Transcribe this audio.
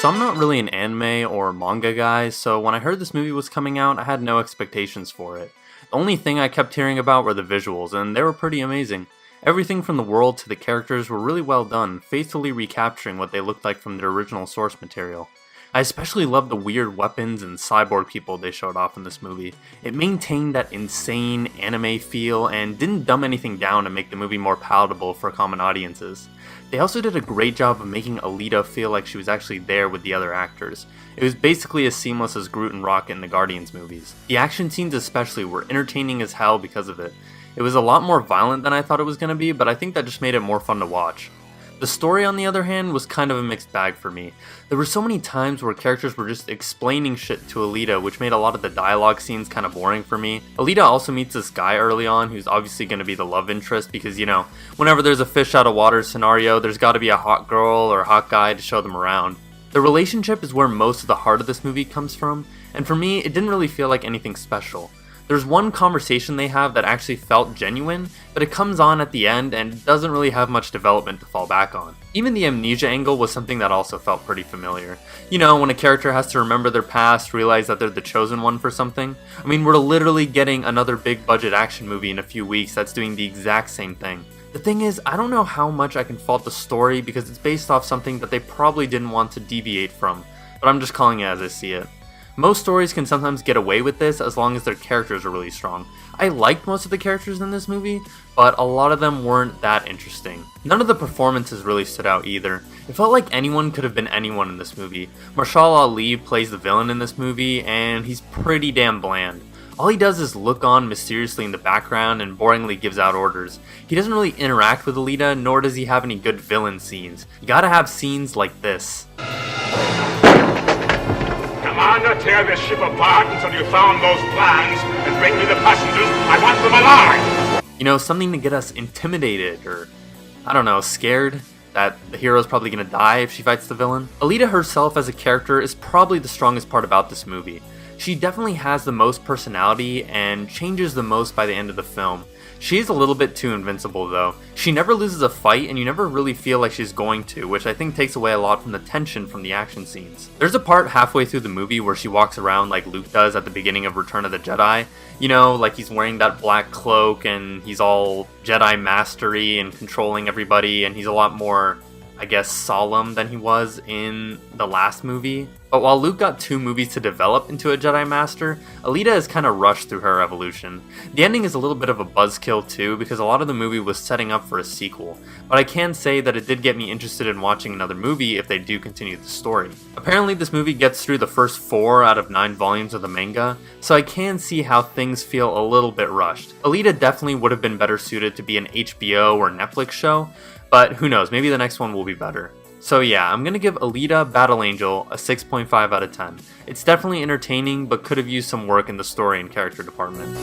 So I'm not really an anime or manga guy, so when I heard this movie was coming out, I had no expectations for it. The only thing I kept hearing about were the visuals, and they were pretty amazing. Everything from the world to the characters were really well done, faithfully recapturing what they looked like from their original source material. I especially loved the weird weapons and cyborg people they showed off in this movie. It maintained that insane anime feel and didn't dumb anything down to make the movie more palatable for common audiences. They also did a great job of making Alita feel like she was actually there with the other actors. It was basically as seamless as Groot and Rocket in the Guardians movies. The action scenes especially were entertaining as hell because of it. It was a lot more violent than I thought it was going to be, but I think that just made it more fun to watch. The story, on the other hand, was kind of a mixed bag for me. There were so many times where characters were just explaining shit to Alita, which made a lot of the dialogue scenes kind of boring for me. Alita also meets this guy early on who's obviously going to be the love interest because, whenever there's a fish out of water scenario, there's got to be a hot girl or hot guy to show them around. The relationship is where most of the heart of this movie comes from, and for me, it didn't really feel like anything special. There's one conversation they have that actually felt genuine, but it comes on at the end and doesn't really have much development to fall back on. Even the amnesia angle was something that also felt pretty familiar. When a character has to remember their past, realize that they're the chosen one for something. We're literally getting another big budget action movie in a few weeks that's doing the exact same thing. The thing is, I don't know how much I can fault the story because it's based off something that they probably didn't want to deviate from, but I'm just calling it as I see it. Most stories can sometimes get away with this as long as their characters are really strong. I liked most of the characters in this movie, but a lot of them weren't that interesting. None of the performances really stood out either. It felt like anyone could have been anyone in this movie. Marshall Ali plays the villain in this movie, and he's pretty damn bland. All he does is look on mysteriously in the background and boringly gives out orders. He doesn't really interact with Alita, nor does he have any good villain scenes. You gotta have scenes like this. Commander, tear this ship apart until you found those plans and bring me the passengers. I want them alive! Something to get us intimidated or, scared that the hero's probably gonna die if she fights the villain. Alita herself as a character is probably the strongest part about this movie. She definitely has the most personality and changes the most by the end of the film. She is a little bit too invincible though. She never loses a fight and you never really feel like she's going to, which I think takes away a lot from the tension from the action scenes. There's a part halfway through the movie where she walks around like Luke does at the beginning of Return of the Jedi. Like he's wearing that black cloak and he's all Jedi mastery and controlling everybody, and he's a lot more, solemn than he was in the last movie. But while Luke got 2 movies to develop into a Jedi Master, Alita is kind of rushed through her evolution. The ending is a little bit of a buzzkill too, because a lot of the movie was setting up for a sequel, but I can say that it did get me interested in watching another movie if they do continue the story. Apparently this movie gets through the first 4 out of 9 volumes of the manga, so I can see how things feel a little bit rushed. Alita definitely would have been better suited to be an HBO or Netflix show, but who knows, maybe the next one will be better. So yeah, I'm gonna give Alita Battle Angel a 6.5 out of 10. It's definitely entertaining, but could have used some work in the story and character department.